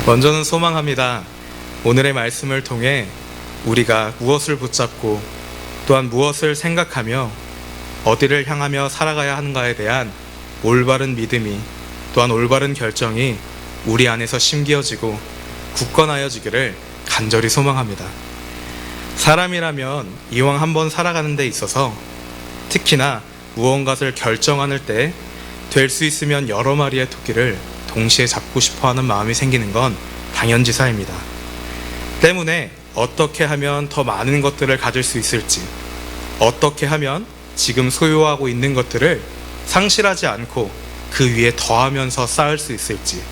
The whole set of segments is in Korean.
먼저는 소망합니다. 오늘의 말씀을 통해 우리가 무엇을 붙잡고 또한 무엇을 생각하며 어디를 향하며 살아가야 하는가에 대한 올바른 믿음이 또한 올바른 결정이 우리 안에서 심기어지고 굳건하여지기를 간절히 소망합니다. 사람이라면 이왕 한번 살아가는 데 있어서 특히나 무언가를 결정하는 때 될 수 있으면 여러 마리의 토끼를 동시에 잡고 싶어하는 마음이 생기는 건 당연지사입니다. 때문에 어떻게 하면 더 많은 것들을 가질 수 있을지, 어떻게 하면 지금 소유하고 있는 것들을 상실하지 않고 그 위에 더하면서 쌓을 수 있을지,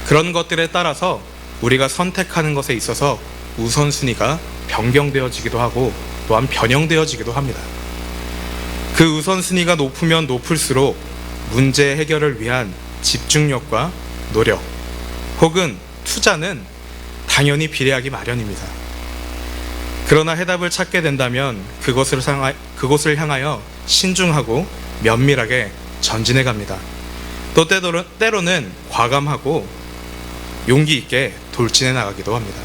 그런 것들에 따라서 우리가 선택하는 것에 있어서 우선순위가 변경되어지기도 하고 또한 변형되어지기도 합니다. 그 우선순위가 높으면 높을수록 문제 해결을 위한 집중력과 노력 혹은 투자는 당연히 비례하기 마련입니다. 그러나 해답을 찾게 된다면 그곳을 향하여 신중하고 면밀하게 전진해 갑니다. 또 때로는 과감하고 용기 있게 돌진해 나가기도 합니다.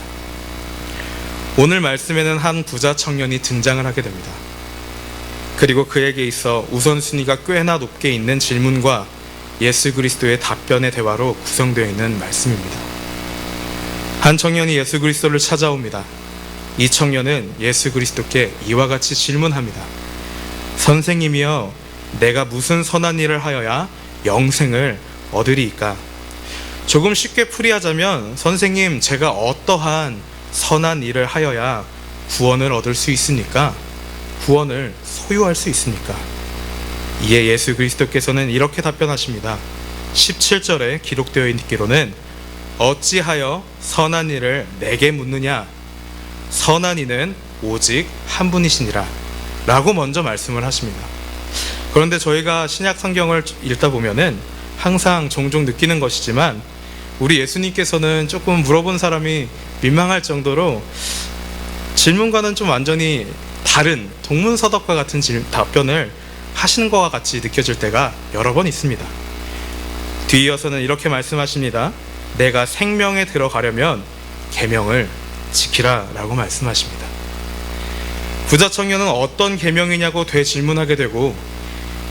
오늘 말씀에는 한 부자 청년이 등장을 하게 됩니다. 그리고 그에게 있어 우선순위가 꽤나 높게 있는 질문과 예수 그리스도의 답변의 대화로 구성되어 있는 말씀입니다. 한 청년이 예수 그리스도를 찾아옵니다. 이 청년은 예수 그리스도께 이와 같이 질문합니다. 선생님이여, 내가 무슨 선한 일을 하여야 영생을 얻으리이까? 조금 쉽게 풀이하자면, 선생님, 제가 어떠한 선한 일을 하여야 구원을 얻을 수 있습니까? 구원을 소유할 수 있습니까? 이에 예수 그리스도께서는 이렇게 답변하십니다. 17절에 기록되어 있기로는 어찌하여 선한 일을 내게 묻느냐? 선한 이는 오직 한 분이시니라 라고 먼저 말씀을 하십니다. 그런데 저희가 신약 성경을 읽다 보면은 항상 종종 느끼는 것이지만, 우리 예수님께서는 조금 물어본 사람이 민망할 정도로 질문과는 좀 완전히 다른 동문서답과 같은 답변을 하시는 것과 같이 느껴질 때가 여러 번 있습니다. 뒤이어서는 이렇게 말씀하십니다. 내가 생명에 들어가려면 계명을 지키라 라고 말씀하십니다. 부자 청년은 어떤 계명이냐고 되질문하게 되고,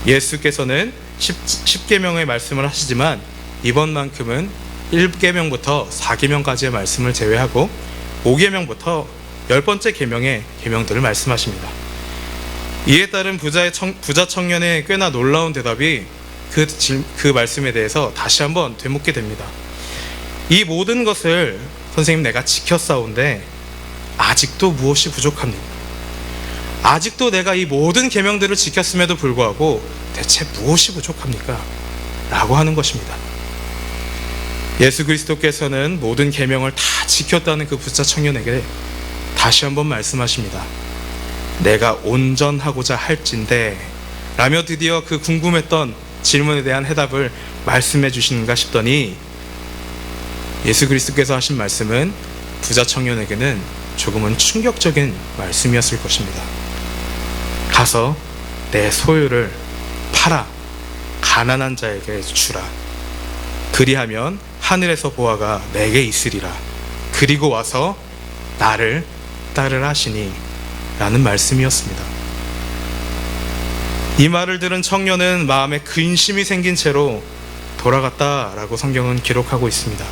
예수께서는 10계명의 말씀을 하시지만 이번만큼은 1계명부터 4계명까지의 말씀을 제외하고 5계명부터 10번째 계명의 계명들을 말씀하십니다. 이에 따른 부자 청년의 꽤나 놀라운 대답이 그 말씀에 대해서 다시 한번 되묻게 됩니다. 이 모든 것을 선생님 내가 지켰사온데 아직도 무엇이 부족합니까? 아직도 내가 이 모든 계명들을 지켰음에도 불구하고 대체 무엇이 부족합니까? 라고 하는 것입니다. 예수 그리스도께서는 모든 계명을 다 지켰다는 그 부자 청년에게 다시 한번 말씀하십니다. 내가 온전하고자 할진대 라며 드디어 그 궁금했던 질문에 대한 해답을 말씀해 주시는가 싶더니, 예수 그리스도께서 하신 말씀은 부자 청년에게는 조금은 충격적인 말씀이었을 것입니다. 가서 내 소유를 팔아 가난한 자에게 주라. 그리하면 하늘에서 보화가 내게 있으리라. 그리고 와서 나를 따르라 하시니 라는 말씀이었습니다. 이 말을 들은 청년은 마음에 근심이 생긴 채로 돌아갔다라고 성경은 기록하고 있습니다.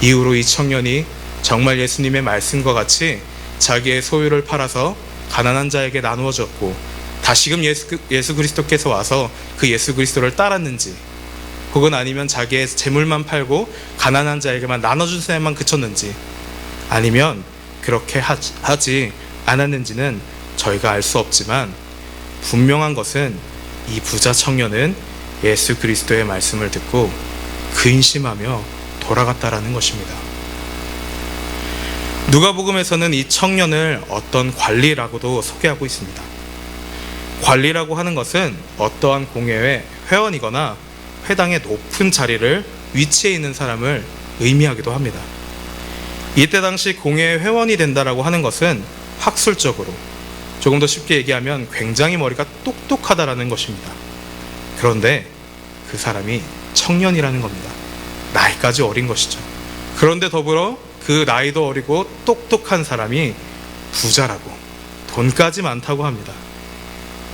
이후로 이 청년이 정말 예수님의 말씀과 같이 자기의 소유를 팔아서 가난한 자에게 나누어 줬고, 다시금 예수 그리스도께서 와서 그 예수 그리스도를 따랐는지, 혹은 아니면 자기의 재물만 팔고 가난한 자에게만 나눠준 셈만 그쳤는지, 아니면 그렇게 하지 않았는지는 저희가 알 수 없지만, 분명한 것은 이 부자 청년은 예수 그리스도의 말씀을 듣고 근심하며 돌아갔다라는 것입니다. 누가복음에서는 이 청년을 어떤 관리라고도 소개하고 있습니다. 관리라고 하는 것은 어떠한 공회의 회원이거나 회당의 높은 자리를 위치해 있는 사람을 의미하기도 합니다. 이때 당시 공회의 회원이 된다라고 하는 것은 학술적으로, 조금 더 쉽게 얘기하면 굉장히 머리가 똑똑하다라는 것입니다. 그런데 그 사람이 청년이라는 겁니다. 나이까지 어린 것이죠. 그런데 더불어 그 나이도 어리고 똑똑한 사람이 부자라고, 돈까지 많다고 합니다.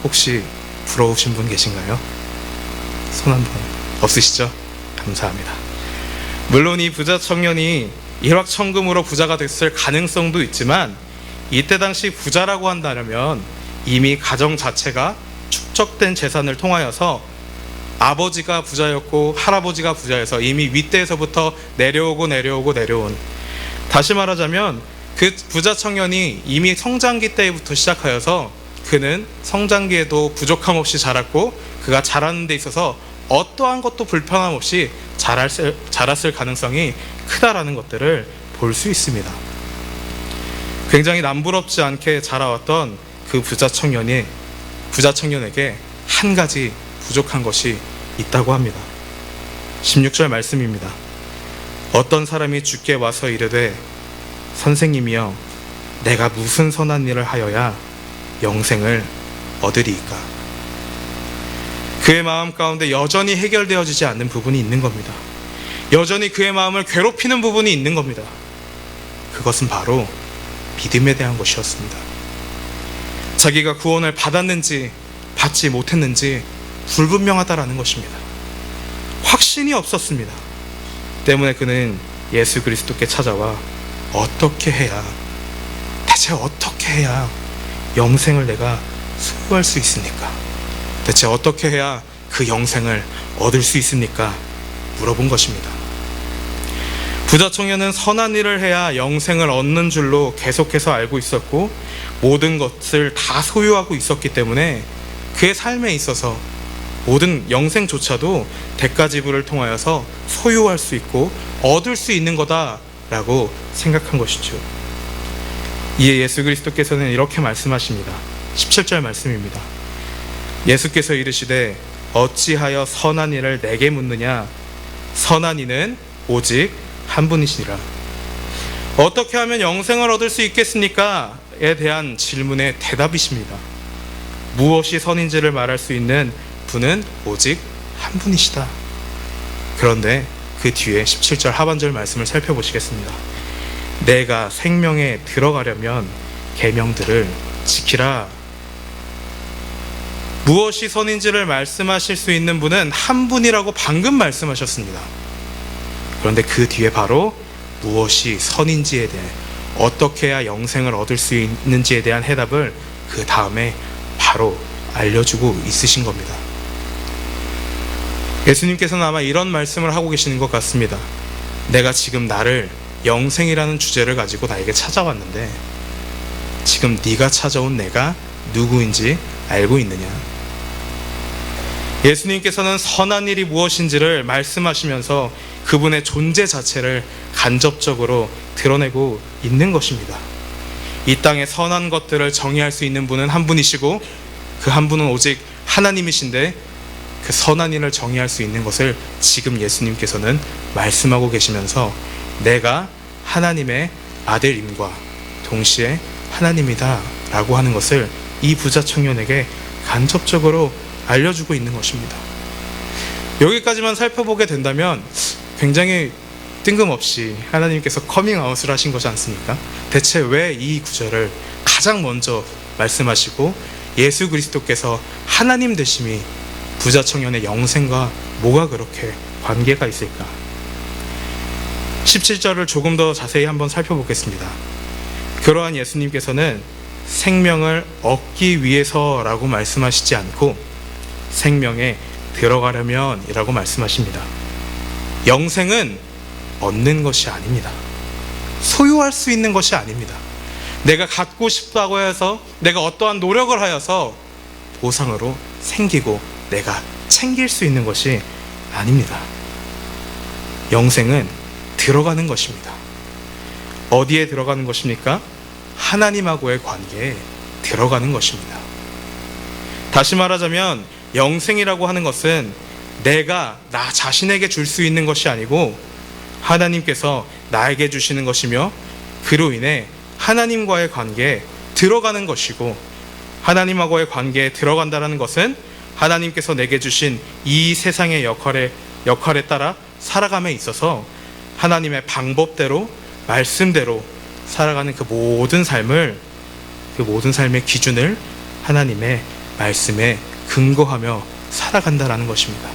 혹시 부러우신 분 계신가요? 손 한번. 없으시죠? 감사합니다. 물론 이 부자 청년이 일확천금으로 부자가 됐을 가능성도 있지만, 이때 당시 부자라고 한다면 이미 가정 자체가 축적된 재산을 통하여서 아버지가 부자였고 할아버지가 부자여서 이미 윗대에서부터 내려온, 다시 말하자면 그 부자 청년이 이미 성장기 때부터 시작하여서 그는 성장기에도 부족함 없이 자랐고, 그가 자라는 데 있어서 어떠한 것도 불편함 없이 자랐을 가능성이 크다라는 것들을 볼 수 있습니다. 굉장히 남부럽지 않게 자라왔던 그 부자 청년에게 한 가지 부족한 것이 있다고 합니다. 16절 말씀입니다. 어떤 사람이 주께 와서 이르되 선생님이여, 내가 무슨 선한 일을 하여야 영생을 얻으리이까? 그의 마음 가운데 여전히 해결되어지지 않는 부분이 있는 겁니다. 여전히 그의 마음을 괴롭히는 부분이 있는 겁니다. 그것은 바로 믿음에 대한 것이었습니다. 자기가 구원을 받았는지 받지 못했는지 불분명하다라는 것입니다. 확신이 없었습니다. 때문에 그는 예수 그리스도께 찾아와 대체 어떻게 해야 영생을 내가 소유할 수 있습니까? 대체 어떻게 해야 그 영생을 얻을 수 있습니까? 물어본 것입니다. 부자 청년은 선한 일을 해야 영생을 얻는 줄로 계속해서 알고 있었고, 모든 것을 다 소유하고 있었기 때문에 그의 삶에 있어서 모든 영생조차도 대가 지불을 통하여서 소유할 수 있고 얻을 수 있는 거다라고 생각한 것이죠. 이에 예수 그리스도께서는 이렇게 말씀하십니다. 17절 말씀입니다. 예수께서 이르시되 어찌하여 선한 일을 내게 묻느냐? 선한 이는 오직 한 분이시니라. 어떻게 하면 영생을 얻을 수 있겠습니까? 에 대한 질문의 대답이십니다. 무엇이 선인지를 말할 수 있는 분은 오직 한 분이시다. 그런데 그 뒤에 17절 하반절 말씀을 살펴보시겠습니다. 내가 생명에 들어가려면 계명들을 지키라. 무엇이 선인지를 말씀하실 수 있는 분은 한 분이라고 방금 말씀하셨습니다. 그런데 그 뒤에 바로 무엇이 선인지에 대해, 어떻게 해야 영생을 얻을 수 있는지에 대한 해답을 그 다음에 바로 알려주고 있으신 겁니다. 예수님께서는 아마 이런 말씀을 하고 계시는 것 같습니다. 내가 지금 나를 영생이라는 주제를 가지고 나에게 찾아왔는데 지금 네가 찾아온 내가 누구인지 알고 있느냐? 예수님께서는 선한 일이 무엇인지를 말씀하시면서 그분의 존재 자체를 간접적으로 드러내고 있는 것입니다. 이 땅의 선한 것들을 정의할 수 있는 분은 한 분이시고, 그 한 분은 오직 하나님이신데, 그 선한 일을 정의할 수 있는 것을 지금 예수님께서는 말씀하고 계시면서 내가 하나님의 아들임과 동시에 하나님이다 라고 하는 것을 이 부자 청년에게 간접적으로 알려주고 있는 것입니다. 여기까지만 살펴보게 된다면 굉장히 뜬금없이 하나님께서 커밍아웃을 하신 것이 않습니까? 대체 왜 이 구절을 가장 먼저 말씀하시고 예수 그리스도께서 하나님 되심이 부자 청년의 영생과 뭐가 그렇게 관계가 있을까? 17절을 조금 더 자세히 한번 살펴보겠습니다. 그러한 예수님께서는 생명을 얻기 위해서라고 말씀하시지 않고 생명에 들어가려면 이라고 말씀하십니다. 영생은 얻는 것이 아닙니다. 소유할 수 있는 것이 아닙니다. 내가 갖고 싶다고 해서, 내가 어떠한 노력을 하여서 보상으로 생기고 내가 챙길 수 있는 것이 아닙니다. 영생은 들어가는 것입니다. 어디에 들어가는 것입니까? 하나님하고의 관계에 들어가는 것입니다. 다시 말하자면 영생이라고 하는 것은 내가 나 자신에게 줄 수 있는 것이 아니고 하나님께서 나에게 주시는 것이며, 그로 인해 하나님과의 관계에 들어가는 것이고, 하나님하고의 관계에 들어간다는 것은 하나님께서 내게 주신 이 세상의 역할에 따라 살아감에 있어서 하나님의 방법대로, 말씀대로 살아가는 그 모든 삶을, 그 모든 삶의 기준을 하나님의 말씀에 근거하며 살아간다라는 것입니다.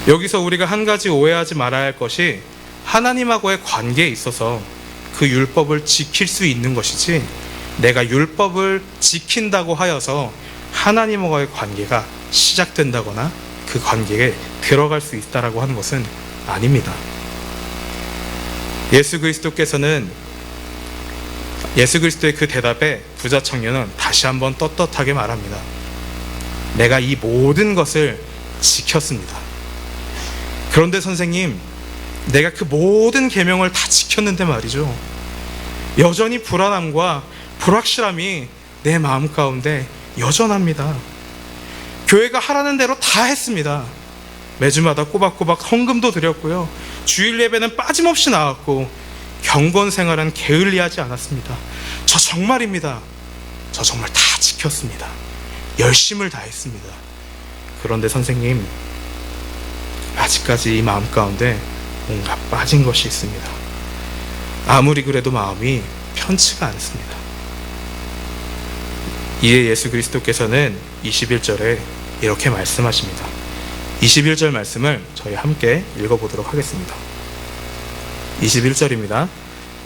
여기서 우리가 한 가지 오해하지 말아야 할 것이, 하나님하고의 관계에 있어서 그 율법을 지킬 수 있는 것이지, 내가 율법을 지킨다고 하여서 하나님과의 관계가 시작된다거나 그 관계에 들어갈 수 있다라고 하는 것은 아닙니다. 예수 그리스도의 그 대답에 부자 청년은 다시 한번 떳떳하게 말합니다. 내가 이 모든 것을 지켰습니다. 그런데 선생님, 내가 그 모든 계명을 다 지켰는데 말이죠, 여전히 불안함과 불확실함이 내 마음 가운데 여전합니다. 교회가 하라는 대로 다 했습니다. 매주마다 꼬박꼬박 헌금도 드렸고요, 주일 예배는 빠짐없이 나왔고, 경건 생활은 게을리하지 않았습니다. 저 정말입니다. 저 정말 다 지켰습니다. 열심을 다했습니다. 그런데 선생님, 아직까지 이 마음 가운데 뭔가 빠진 것이 있습니다. 아무리 그래도 마음이 편치가 않습니다. 이에 예수 그리스도께서는 21절에 이렇게 말씀하십니다. 21절 말씀을 저희 함께 읽어보도록 하겠습니다. 21절입니다.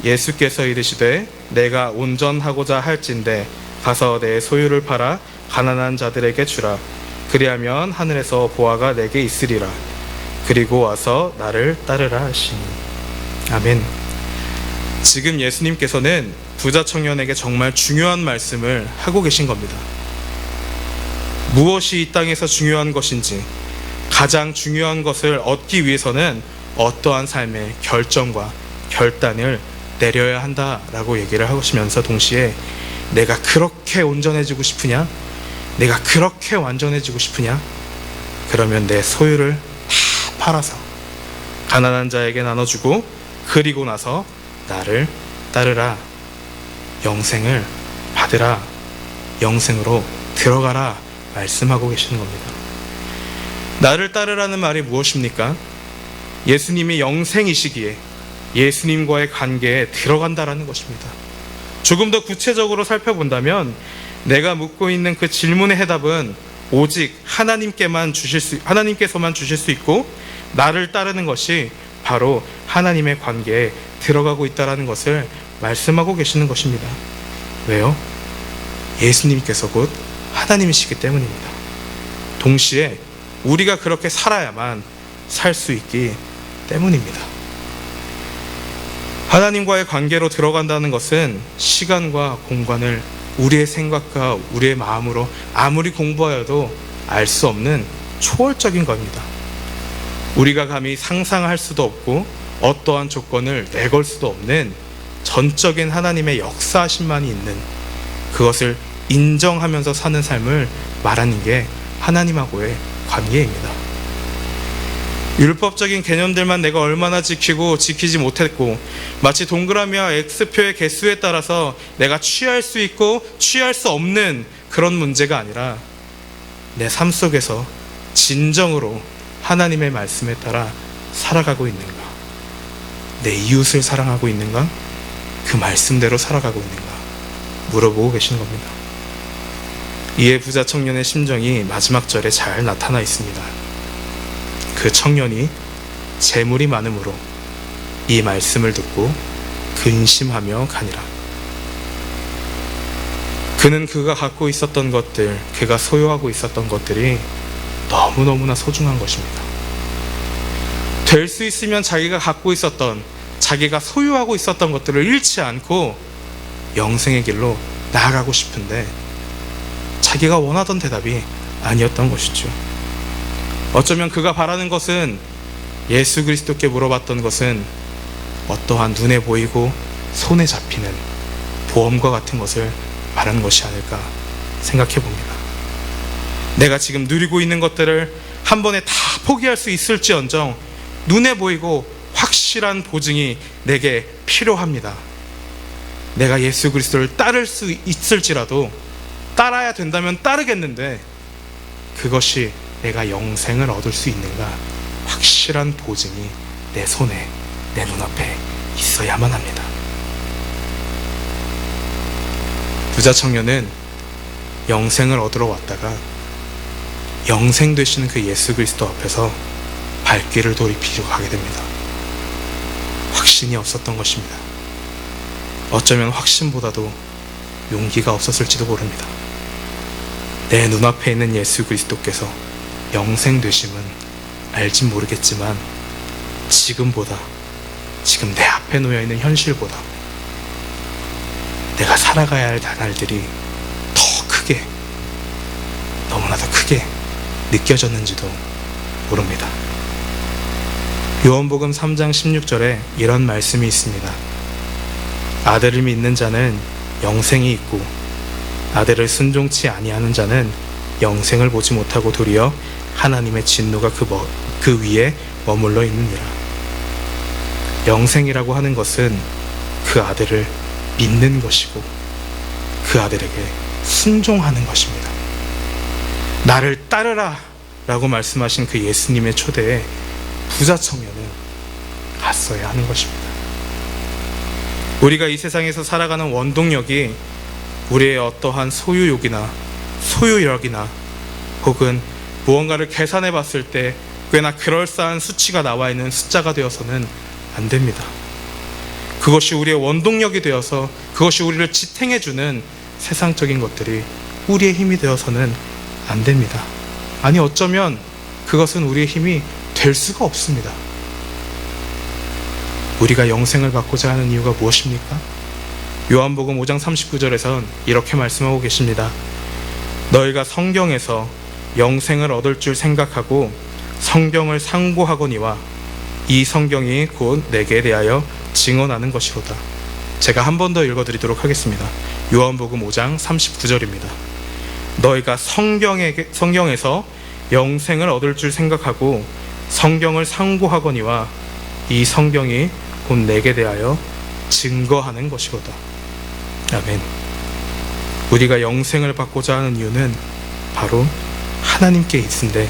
예수께서 이르시되 내가 온전하고자 할진대 가서 내 소유를 팔아 가난한 자들에게 주라. 그리하면 하늘에서 보화가 내게 있으리라. 그리고 와서 나를 따르라 하시니. 아멘. 지금 예수님께서는 부자 청년에게 정말 중요한 말씀을 하고 계신 겁니다. 무엇이 이 땅에서 중요한 것인지, 가장 중요한 것을 얻기 위해서는 어떠한 삶의 결정과 결단을 내려야 한다라고 얘기를 하시면서, 동시에 내가 그렇게 온전해지고 싶으냐? 내가 그렇게 완전해지고 싶으냐? 그러면 내 소유를 다 팔아서 가난한 자에게 나눠주고, 그리고 나서 나를 따르라. 영생을 받으라. 영생으로 들어가라 말씀하고 계시는 겁니다. 나를 따르라는 말이 무엇입니까? 예수님이 영생이시기에 예수님과의 관계에 들어간다라는 것입니다. 조금 더 구체적으로 살펴본다면, 내가 묻고 있는 그 질문의 해답은 오직 하나님께서만 주실 수 있고, 나를 따르는 것이 바로 하나님의 관계에 들어가고 있다는 것을 말씀하고 계시는 것입니다. 왜요? 예수님께서 곧 하나님이시기 때문입니다. 동시에 우리가 그렇게 살아야만 살 수 있기 때문입니다. 하나님과의 관계로 들어간다는 것은 시간과 공간을 우리의 생각과 우리의 마음으로 아무리 공부하여도 알 수 없는 초월적인 겁니다. 우리가 감히 상상할 수도 없고 어떠한 조건을 내걸 수도 없는 전적인 하나님의 역사하심만이 있는, 그것을 인정하면서 사는 삶을 말하는 게 하나님하고의 관계입니다. 율법적인 개념들만 내가 얼마나 지키고 지키지 못했고, 마치 동그라미와 X표의 개수에 따라서 내가 취할 수 있고 취할 수 없는 그런 문제가 아니라, 내 삶 속에서 진정으로 하나님의 말씀에 따라 살아가고 있는가, 내 이웃을 사랑하고 있는가, 그 말씀대로 살아가고 있는가 물어보고 계시는 겁니다. 이에 부자 청년의 심정이 마지막 절에 잘 나타나 있습니다. 그 청년이 재물이 많음으로 이 말씀을 듣고 근심하며 가니라. 그는 그가 갖고 있었던 것들, 그가 소유하고 있었던 것들이 너무너무나 소중한 것입니다. 될 수 있으면 자기가 갖고 있었던, 자기가 소유하고 있었던 것들을 잃지 않고 영생의 길로 나아가고 싶은데, 자기가 원하던 대답이 아니었던 것이죠. 어쩌면 그가 바라는 것은, 예수 그리스도께 물어봤던 것은 어떠한 눈에 보이고 손에 잡히는 보험과 같은 것을 말하는 것이 아닐까 생각해 봅니다. 내가 지금 누리고 있는 것들을 한 번에 다 포기할 수 있을지언정 눈에 보이고 확실한 보증이 내게 필요합니다. 내가 예수 그리스도를 따를 수 있을지라도, 따라야 된다면 따르겠는데, 그것이 내가 영생을 얻을 수 있는가, 확실한 보증이 내 손에, 내 눈앞에 있어야만 합니다. 부자 청년은 영생을 얻으러 왔다가 영생 되시는 그 예수 그리스도 앞에서 발길을 돌이키고 가게 됩니다. 확신이 없었던 것입니다. 어쩌면 확신보다도 용기가 없었을지도 모릅니다. 내 눈앞에 있는 예수 그리스도께서 영생 되심은 알진 모르겠지만 지금 내 앞에 놓여있는 현실보다 내가 살아가야 할 날들이 더 크게, 너무나 더 크게 느껴졌는지도 모릅니다. 요한복음 3장 16절에 이런 말씀이 있습니다. 아들을 믿는 자는 영생이 있고 아들을 순종치 아니하는 자는 영생을 보지 못하고 도리어 하나님의 진노가 그 위에 머물러 있느니라. 영생이라고 하는 것은 그 아들을 믿는 것이고 그 아들에게 순종하는 것입니다. 나를 따르라 라고 말씀하신 그 예수님의 초대에 부자 청년은 갔어야 하는 것입니다. 우리가 이 세상에서 살아가는 원동력이 우리의 어떠한 소유욕이나 소유력이나 혹은 무언가를 계산해 봤을 때 꽤나 그럴싸한 수치가 나와 있는 숫자가 되어서는 안 됩니다. 그것이 우리의 원동력이 되어서 그것이 우리를 지탱해주는 세상적인 것들이 우리의 힘이 되어서는 안 됩니다. 아니, 어쩌면 그것은 우리의 힘이 될 수가 없습니다. 우리가 영생을 받고자 하는 이유가 무엇입니까? 요한복음 5장 39절에선 이렇게 말씀하고 계십니다. 너희가 성경에서 영생을 얻을 줄 생각하고 성경을 상고하거니와 이 성경이 곧 내게 대하여 증언하는 것이로다. 제가 한 번 더 읽어드리도록 하겠습니다. 요한복음 5장 39절입니다. 너희가 성경에서 영생을 얻을 줄 생각하고 성경을 상고하거니와 이 성경이 곧 내게 대하여 증거하는 것이로다. 아멘. 우리가 영생을 받고자 하는 이유는 바로 하나님께 있는데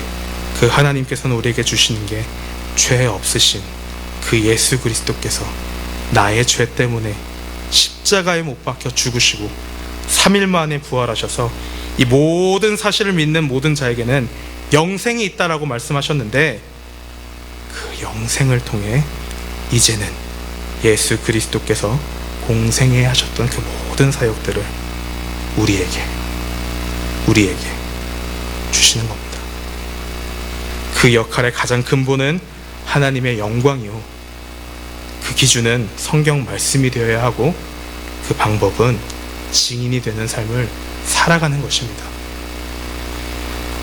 그 하나님께서는 우리에게 주시는 게 죄 없으신 그 예수 그리스도께서 나의 죄 때문에 십자가에 못 박혀 죽으시고 3일 만에 부활하셔서 이 모든 사실을 믿는 모든 자에게는 영생이 있다라고 말씀하셨는데 그 영생을 통해 이제는 예수 그리스도께서 공생에 하셨던 그 모든 사역들을 우리에게 주시는 겁니다. 그 역할의 가장 근본은 하나님의 영광이요, 그 기준은 성경 말씀이 되어야 하고 그 방법은 증인이 되는 삶을 살아가는 것입니다.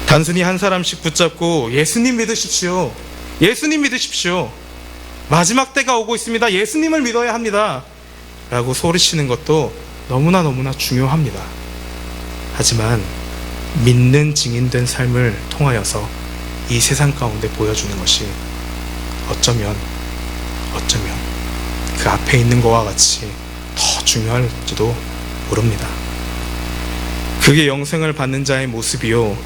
단순히 한 사람씩 붙잡고 예수님 믿으십시오, 예수님 믿으십시오, 마지막 때가 오고 있습니다, 예수님을 믿어야 합니다 라고 소리치는 것도 너무나 중요합니다. 하지만 믿는 증인된 삶을 통하여서 이 세상 가운데 보여주는 것이 어쩌면 그 앞에 있는 것과 같이 더 중요할지도 모릅니다. 그게 영생을 받는 자의 모습이요,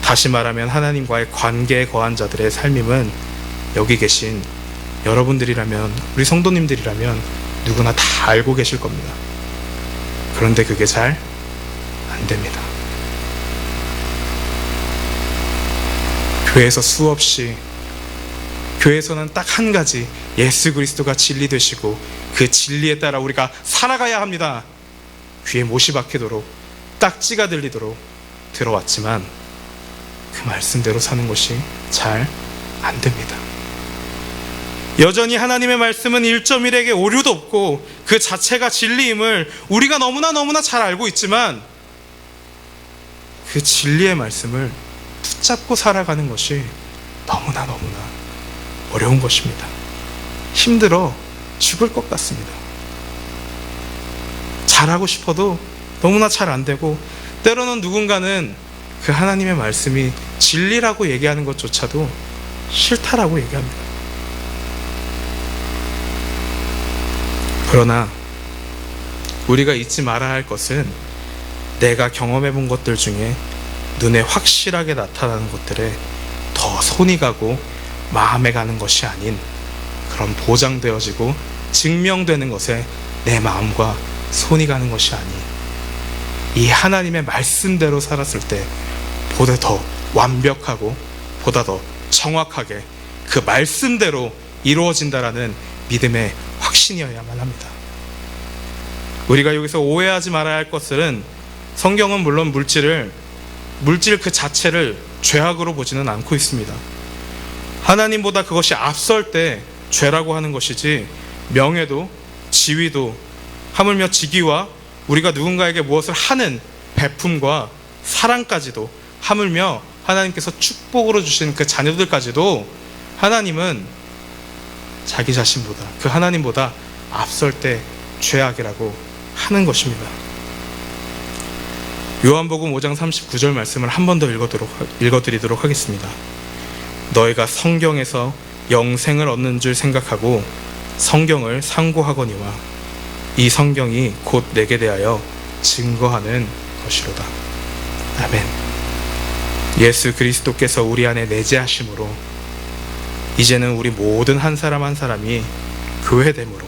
다시 말하면 하나님과의 관계에 거한 자들의 삶임은 여기 계신 여러분들이라면, 우리 성도님들이라면 누구나 다 알고 계실 겁니다. 그런데 그게 잘 안 됩니다. 교회에서 수없이, 교회에서는 딱 한 가지, 예수 그리스도가 진리 되시고 그 진리에 따라 우리가 살아가야 합니다, 귀에 못이 박히도록, 딱지가 들리도록 들어왔지만 그 말씀대로 사는 것이 잘 안 됩니다. 여전히 하나님의 말씀은 1.1에게 오류도 없고 그 자체가 진리임을 우리가 너무나 잘 알고 있지만 그 진리의 말씀을 붙잡고 살아가는 것이 너무나 어려운 것입니다. 힘들어 죽을 것 같습니다. 잘하고 싶어도 너무나 잘 안 되고, 때로는 누군가는 그 하나님의 말씀이 진리라고 얘기하는 것조차도 싫다라고 얘기합니다. 그러나 우리가 잊지 말아야 할 것은 내가 경험해 본 것들 중에 눈에 확실하게 나타나는 것들에 더 손이 가고 마음에 가는 것이 아닌 그런 보장되어지고 증명되는 것에 내 마음과 손이 가는 것이 아니, 이 하나님의 말씀대로 살았을 때 보다 더 완벽하고 보다 더 정확하게 그 말씀대로 이루어진다라는 믿음의 확신이어야만 합니다. 우리가 여기서 오해하지 말아야 할 것은, 성경은 물론 물질 그 자체를 죄악으로 보지는 않고 있습니다. 하나님보다 그것이 앞설 때 죄라고 하는 것이지, 명예도 지위도 하물며 직위와 우리가 누군가에게 무엇을 하는 베품과 사랑까지도, 하물며 하나님께서 축복으로 주신 그 자녀들까지도 하나님은 자기 자신보다, 그 하나님보다 앞설 때 죄악이라고 하는 것입니다. 요한복음 5장 39절 말씀을 한 번 더 읽어드리도록 하겠습니다. 너희가 성경에서 영생을 얻는 줄 생각하고 성경을 상고하거니와 이 성경이 곧 내게 대하여 증거하는 것이로다. 아멘. 예수 그리스도께서 우리 안에 내재하심으로 이제는 우리 모든 한 사람 한 사람이 교회됨으로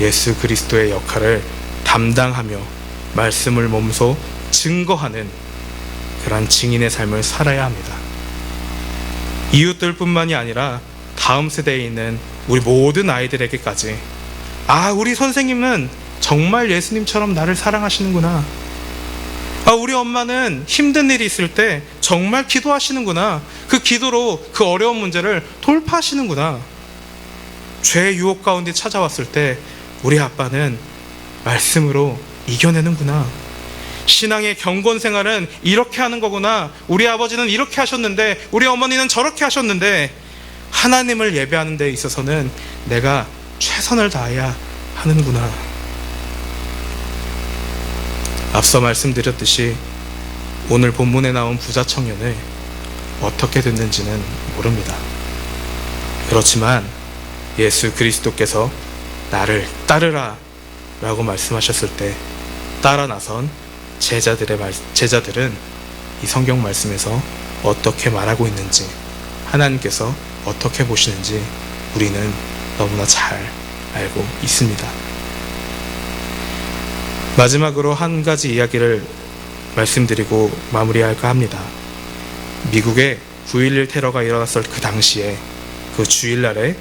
예수 그리스도의 역할을 담당하며 말씀을 몸소 증거하는 그런 증인의 삶을 살아야 합니다. 이웃들뿐만이 아니라 다음 세대에 있는 우리 모든 아이들에게까지, 우리 선생님은 정말 예수님처럼 나를 사랑하시는구나. 우리 엄마는 힘든 일이 있을 때 정말 기도하시는구나. 그 기도로 그 어려운 문제를 돌파하시는구나. 죄의 유혹 가운데 찾아왔을 때 우리 아빠는 말씀으로 이겨내는구나. 신앙의 경건 생활은 이렇게 하는 거구나. 우리 아버지는 이렇게 하셨는데 우리 어머니는 저렇게 하셨는데, 하나님을 예배하는 데 있어서는 내가 최선을 다해야 하는구나. 앞서 말씀드렸듯이 오늘 본문에 나온 부자 청년을 어떻게 됐는지는 모릅니다. 그렇지만 예수 그리스도께서 나를 따르라 라고 말씀하셨을 때 따라 나선 제자들은 이 성경 말씀에서 어떻게 말하고 있는지, 하나님께서 어떻게 보시는지 우리는 너무나 잘 알고 있습니다. 마지막으로 한 가지 이야기를 말씀드리고 마무리할까 합니다. 미국의 9.11 테러가 일어났을 그 당시에, 그 주일날에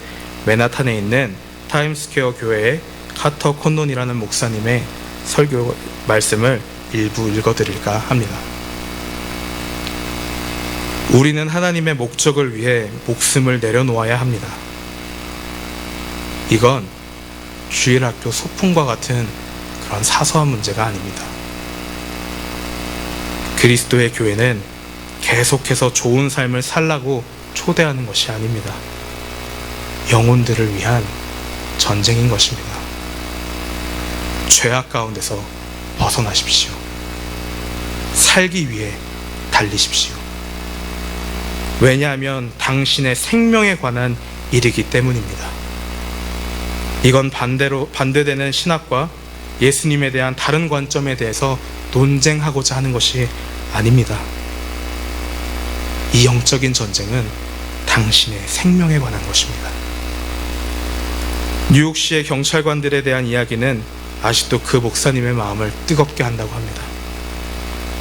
맨하탄에 있는 타임스퀘어 교회의 카터 콘논이라는 목사님의 설교 말씀을 일부 읽어드릴까 합니다. 우리는 하나님의 목적을 위해 목숨을 내려놓아야 합니다. 이건 주일학교 소풍과 같은 그런 사소한 문제가 아닙니다. 그리스도의 교회는 계속해서 좋은 삶을 살라고 초대하는 것이 아닙니다. 영혼들을 위한 전쟁인 것입니다. 죄악 가운데서 벗어나십시오. 살기 위해 달리십시오. 왜냐하면 당신의 생명에 관한 일이기 때문입니다. 이건 반대되는 신학과 예수님에 대한 다른 관점에 대해서 논쟁하고자 하는 것이 아닙니다. 이 영적인 전쟁은 당신의 생명에 관한 것입니다. 뉴욕시의 경찰관들에 대한 이야기는 아직도 그 목사님의 마음을 뜨겁게 한다고 합니다.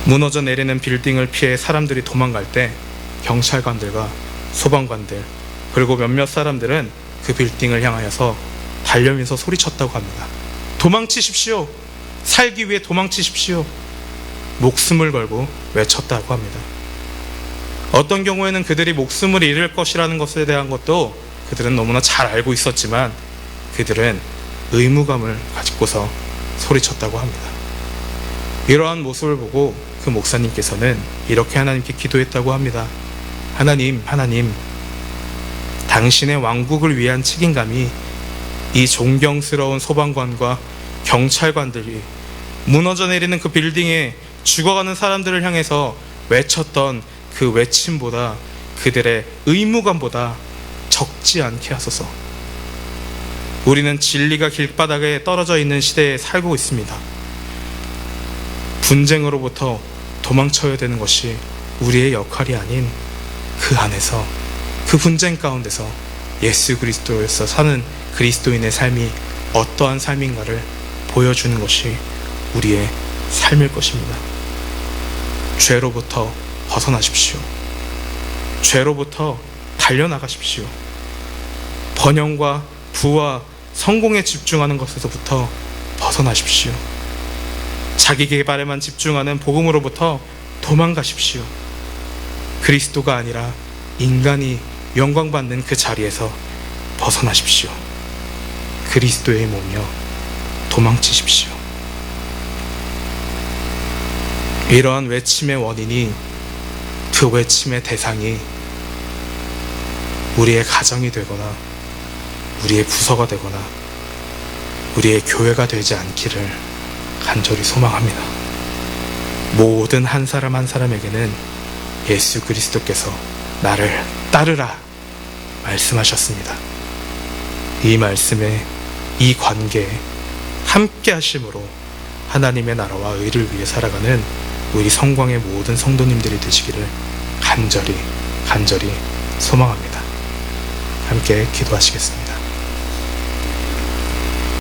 무너져 내리는 빌딩을 피해 사람들이 도망갈 때 경찰관들과 소방관들 그리고 몇몇 사람들은 그 빌딩을 향하여서 달려면서 소리쳤다고 합니다. 도망치십시오. 살기 위해 도망치십시오. 목숨을 걸고 외쳤다고 합니다. 어떤 경우에는 그들이 목숨을 잃을 것이라는 것에 대한 것도 그들은 너무나 잘 알고 있었지만 그들은 의무감을 가지고서 소리쳤다고 합니다. 이러한 모습을 보고 그 목사님께서는 이렇게 하나님께 기도했다고 합니다. 하나님, 당신의 왕국을 위한 책임감이 이 존경스러운 소방관과 경찰관들이 무너져 내리는 그 빌딩에 죽어가는 사람들을 향해서 외쳤던 그 외침보다, 그들의 의무감보다 적지 않게 하소서. 우리는 진리가 길바닥에 떨어져 있는 시대에 살고 있습니다. 분쟁으로부터 도망쳐야 되는 것이 우리의 역할이 아닌 그 안에서, 그 분쟁 가운데서 예수 그리스도에서 사는 그리스도인의 삶이 어떠한 삶인가를 보여주는 것이 우리의 삶일 것입니다. 죄로부터 벗어나십시오. 죄로부터 달려나가십시오. 번영과 부와 성공에 집중하는 것에서부터 벗어나십시오. 자기 개발에만 집중하는 복음으로부터 도망가십시오. 그리스도가 아니라 인간이 영광받는 그 자리에서 벗어나십시오. 그리스도의 몸이여 도망치십시오. 이러한 외침의 원인이, 그 외침의 대상이 우리의 가정이 되거나 우리의 부서가 되거나 우리의 교회가 되지 않기를 간절히 소망합니다. 모든 한 사람 한 사람에게는 예수 그리스도께서 나를 따르라 말씀하셨습니다. 이 말씀에, 이 관계에 함께 하심으로 하나님의 나라와 의를 위해 살아가는 우리 성광의 모든 성도님들이 되시기를 간절히 소망합니다. 함께 기도하시겠습니다.